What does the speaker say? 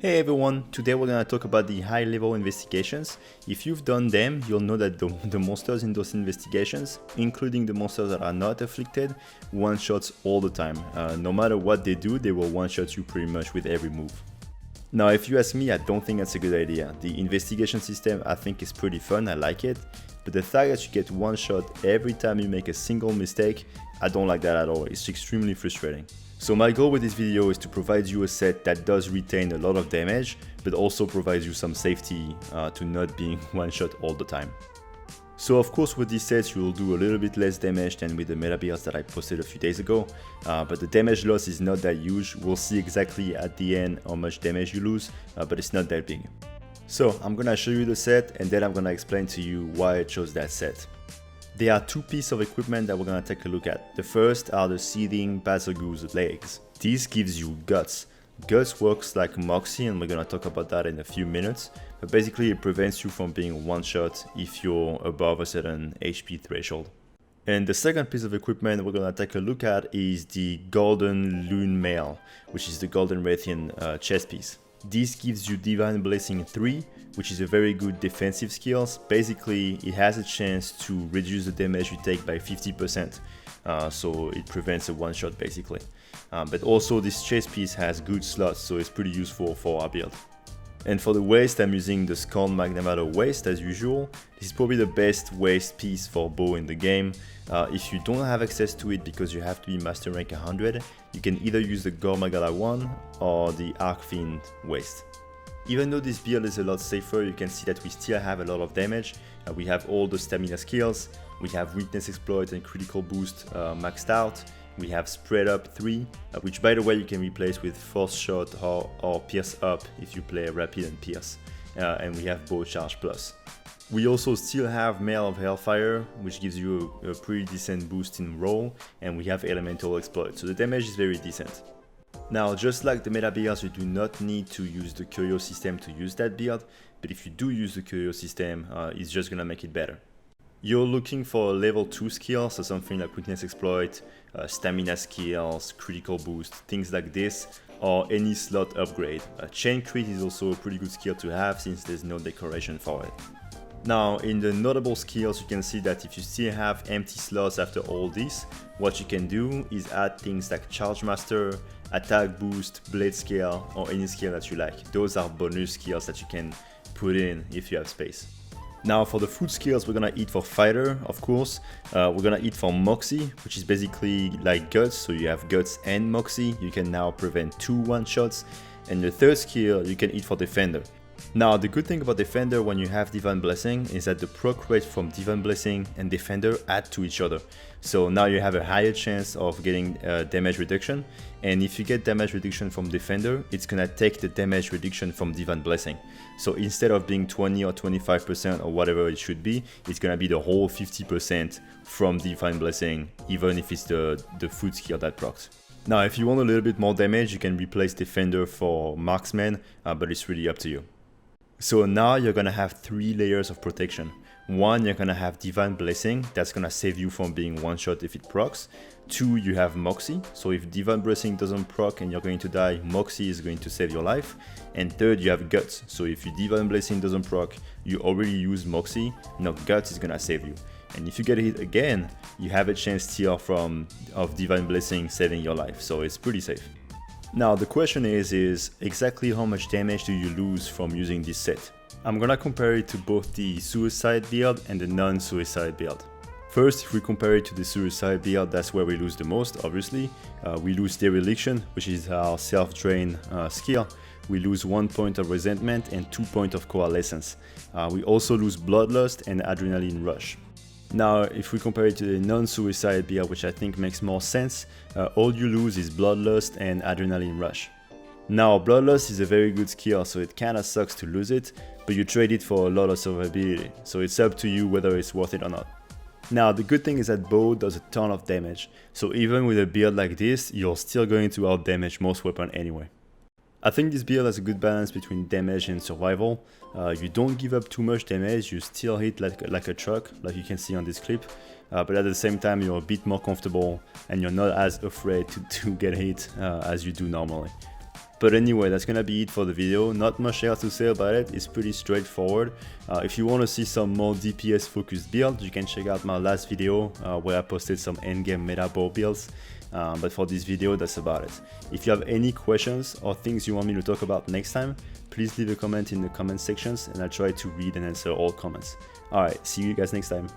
Hey everyone, today we're gonna talk about the high level investigations. If you've done them, you'll know that the monsters in those investigations, including the monsters that are not afflicted, one-shots all the time. No matter what they do, they will one-shot you pretty much with every move. Now if you ask me, I don't think that's a good idea. The investigation system I think is pretty fun, I like it, but the fact that you get one shot every time you make a single mistake, I don't like that at all. It's extremely frustrating. So my goal with this video is to provide you a set that does retain a lot of damage, but also provides you some safety to not being one shot all the time. So of course with these sets you will do a little bit less damage than with the meta builds that I posted a few days ago, but the damage loss is not that huge. We'll see exactly at the end how much damage you lose, but it's not that big. So I'm gonna show you the set and then I'm gonna explain to you why I chose that set. There are two pieces of equipment that we're gonna take a look at. The first are the Seething Bazogoose legs. This gives you Guts. Guts works like Moxie and we're gonna talk about that in a few minutes, but basically it prevents you from being one shot if you're above a certain HP threshold. And the second piece of equipment we're gonna take a look at is the Golden Lune Mail, which is the Golden Rathian chest piece. This gives you Divine Blessing 3, which is a very good defensive skill. Basically, it has a chance to reduce the damage you take by 50%, so it prevents a one-shot basically. But also this chest piece has good slots, so it's pretty useful for our build. And for the waist, I'm using the Scorn Magnamato waist as usual. This is probably the best waist piece for bow in the game. If you don't have access to it because you have to be master rank 100, you can either use the Gore Magala 1 or the Arcfiend waist. Even though this build is a lot safer, you can see that we still have a lot of damage. We have all the stamina skills, we have weakness exploit and critical boost maxed out. We have Spread Up 3, which by the way you can replace with Force Shot or Pierce Up if you play Rapid and Pierce. And we have Bow Charge Plus. We also still have Mail of Hellfire, which gives you a pretty decent boost in roll, and we have Elemental Exploit, so the damage is very decent. Now, just like the meta builds, you do not need to use the Curio system to use that build, but if you do use the Curio system, it's just gonna make it better. You're looking for a level 2 skill, so something like Weakness Exploit, Stamina skills, Critical Boost, things like this, or any slot upgrade. Chain Crit is also a pretty good skill to have since there's no decoration for it. Now, in the notable skills, you can see that if you still have empty slots after all this, what you can do is add things like Charge Master, Attack Boost, Blade Scale, or any skill that you like. Those are bonus skills that you can put in if you have space. Now for the food skills, we're gonna eat for Fighter, of course. We're gonna eat for Moxie, which is basically like Guts, so you have Guts and Moxie. You can now prevent 2 one-shots. And the third skill, you can eat for Defender. Now the good thing about Defender when you have Divine Blessing is that the proc rate from Divine Blessing and Defender add to each other. So now you have a higher chance of getting damage reduction, and if you get damage reduction from Defender, it's gonna take the damage reduction from Divine Blessing. So instead of being 20 or 25% or whatever it should be, it's gonna be the whole 50% from Divine Blessing, even if it's the food skill that procs. Now if you want a little bit more damage, you can replace Defender for Marksman, but it's really up to you. So now you're gonna have 3 layers of protection. One, you're gonna have Divine Blessing, that's gonna save you from being one shot if it procs. 2, you have Moxie, so if Divine Blessing doesn't proc and you're going to die, Moxie is going to save your life. And 3rd, you have Guts, so if your Divine Blessing doesn't proc, you already use Moxie, now Guts is gonna save you. And if you get hit again, you have a chance still of Divine Blessing saving your life, so it's pretty safe. Now the question is exactly how much damage do you lose from using this set? I'm gonna compare it to both the Suicide build and the non-Suicide build. First, if we compare it to the Suicide build, that's where we lose the most, obviously. We lose Dereliction, which is our self-drain skill. We lose 1 point of Resentment and 2 points of Coalescence. We also lose Bloodlust and Adrenaline Rush. Now, if we compare it to the non-Suicide build, which I think makes more sense, all you lose is Bloodlust and Adrenaline Rush. Now, Bloodlust is a very good skill, so it kinda sucks to lose it, but you trade it for a lot of survivability, so it's up to you whether it's worth it or not. Now, the good thing is that Bow does a ton of damage, so even with a build like this, you're still going to outdamage most weapons anyway. I think this build has a good balance between damage and survival. You don't give up too much damage, you still hit like a truck, like you can see on this clip, but at the same time you're a bit more comfortable and you're not as afraid to get hit as you do normally. But anyway, that's gonna be it for the video. Not much else to say about it. It's pretty straightforward. If you want to see some more DPS focused builds, you can check out my last video where I posted some endgame meta bow builds. But for this video, that's about it. If you have any questions or things you want me to talk about next time, please leave a comment in the comment sections and I'll try to read and answer all comments. Alright, see you guys next time.